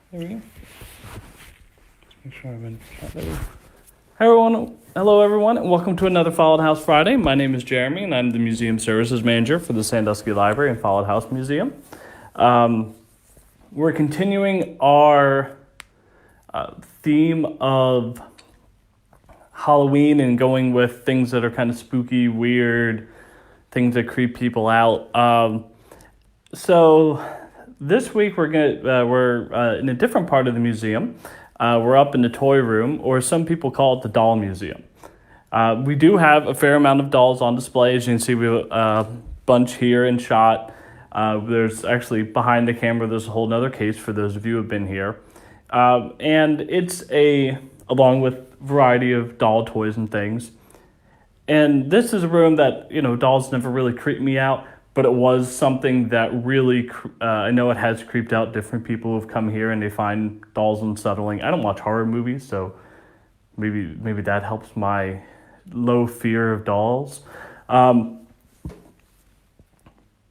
There we go. Let's make sure I've been shot there. Hey everyone, hello everyone, and welcome to another Follett House Friday. My name is Jeremy, and I'm the Museum Services Manager for the Sandusky Library and Follett House Museum. We're continuing our theme of Halloween and going with things that are kind of spooky, weird, things that creep people out. So this week we're in a different part of the museum. We're up in the toy room, or some people call it the doll museum. We do have a fair amount of dolls on display. As you can see, we have a bunch here in shot. There's actually behind the camera, there's a whole other case for those of you who have been here. And it's along with a variety of doll toys and things. And this is a room that, dolls never really creeped me out, but it was something that really, I know it has creeped out different people who've come here and they find dolls unsettling. I don't watch horror movies, so maybe that helps my low fear of dolls. But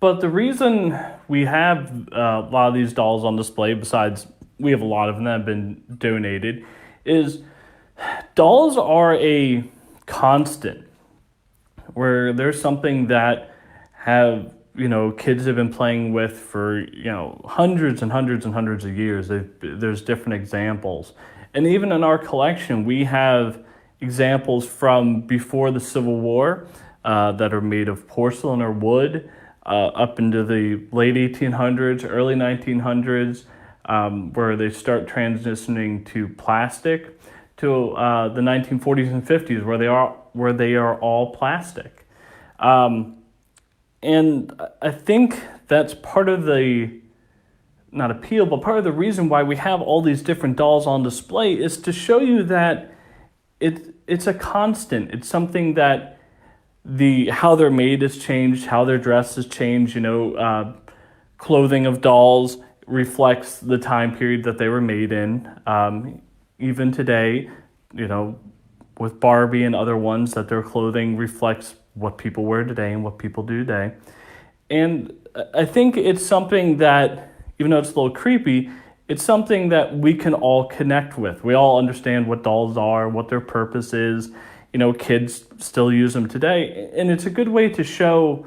the reason we have a lot of these dolls on display, besides we have a lot of them that have been donated, is dolls are a constant, where there's something that have, kids have been playing with for, hundreds and hundreds and hundreds of years. There's different examples. And even in our collection, we have examples from before the Civil War that are made of porcelain or wood, up into the late 1800s, early 1900s, where they start transitioning to plastic, to the 1940s and 50s, where they are all plastic. And I think that's part of the, not appeal, but part of the reason why we have all these different dolls on display is to show you that it's a constant. It's something that how they're made has changed, how they're dressed has changed. Clothing of dolls reflects the time period that they were made in. Even today, with Barbie and other ones, that their clothing reflects what people wear today and what people do today. And I think it's something that, even though it's a little creepy, it's something that we can all connect with. We all understand what dolls are, what their purpose is. Kids still use them today. And it's a good way to show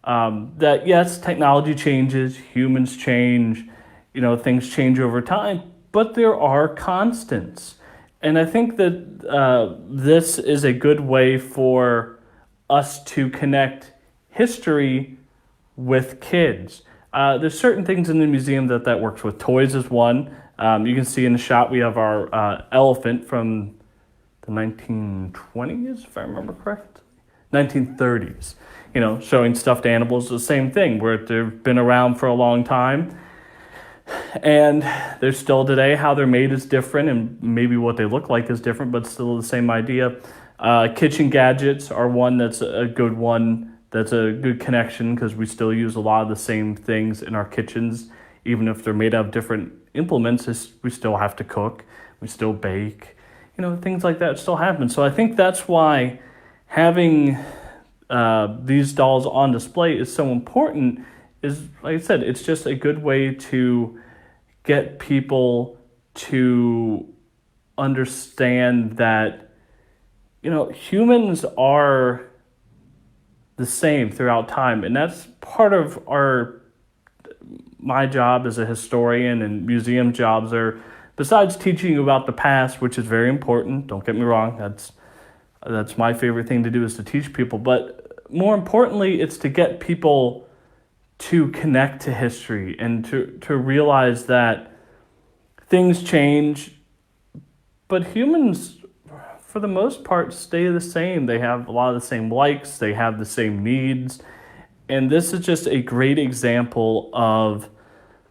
that, yes, technology changes, humans change, things change over time, but there are constants. And I think that this is a good way for us to connect history with kids. There's certain things in the museum that works with. Toys is one. You can see in the shot we have our elephant from the 1920s, if I remember correctly. 1930s. Showing stuffed animals, the same thing, where they've been around for a long time. And they're still today. How they're made is different, and maybe what they look like is different, but still the same idea. Kitchen gadgets are one that's a good one. That's a good connection because we still use a lot of the same things in our kitchens. Even if they're made out of different implements, we still have to cook. We still bake. Things like that still happen. So I think that's why having these dolls on display is so important. Is, like I said, it's just a good way to get people to understand that, humans are the same throughout time. And that's part of my job as a historian, and museum jobs are, besides teaching you about the past, which is very important, don't get me wrong, that's my favorite thing to do, is to teach people. But more importantly, it's to get people to connect to history and to realize that things change, but humans, for the most part, stay the same. They have a lot of the same likes, they have the same needs, and this is just a great example of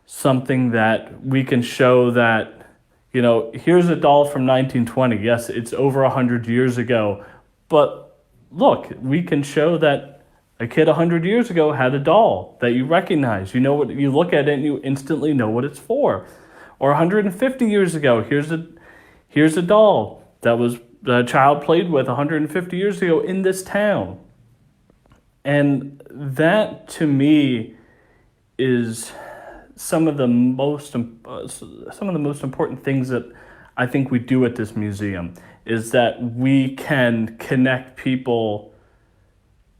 something that we can show that, here's a doll from 1920. Yes, it's over 100 years ago, but look, we can show that a kid 100 years ago had a doll that you recognize. What you look at it and you instantly know what it's for. Or 150 years ago, here's a doll that was a child played with 150 years ago in this town. And that, to me, is some of the most important things that I think we do at this museum is that we can connect people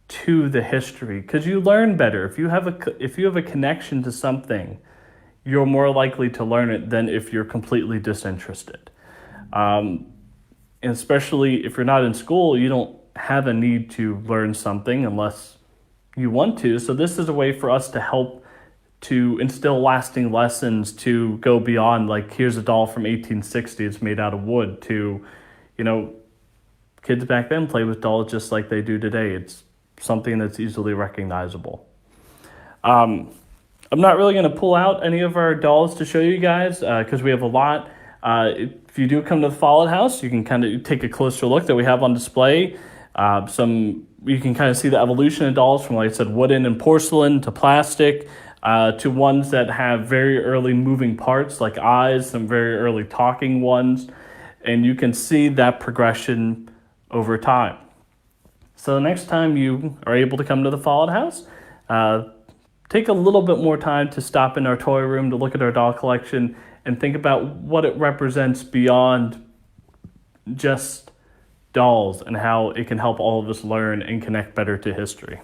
to the history, because you learn better if you have a connection to something. You're more likely to learn it than if you're completely disinterested. And especially if you're not in school, you don't have a need to learn something unless you want to. So this is a way for us to help to instill lasting lessons, to go beyond, like, here's a doll from 1860, it's made out of wood, to, kids back then play with dolls just like they do today. It's something that's easily recognizable. I'm not really going to pull out any of our dolls to show you guys because we have a lot. If you do come to the Follett house, you can kind of take a closer look that we have on display. You can kind of see the evolution of dolls from, like I said, wooden and porcelain to plastic, to ones that have very early moving parts like eyes, some very early talking ones. And you can see that progression over time. So the next time you are able to come to the Follett house, take a little bit more time to stop in our toy room to look at our doll collection and think about what it represents beyond just dolls and how it can help all of us learn and connect better to history.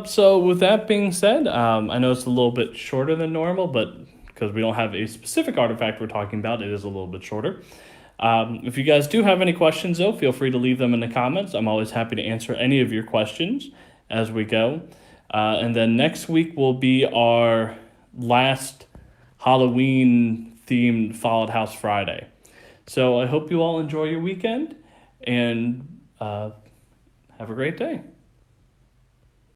So with that being said, I know it's a little bit shorter than normal, but because we don't have a specific artifact we're talking about, it is a little bit shorter. If you guys do have any questions, though, feel free to leave them in the comments. I'm always happy to answer any of your questions as we go. And then next week will be our last Halloween-themed Follett House Friday. So I hope you all enjoy your weekend, and have a great day.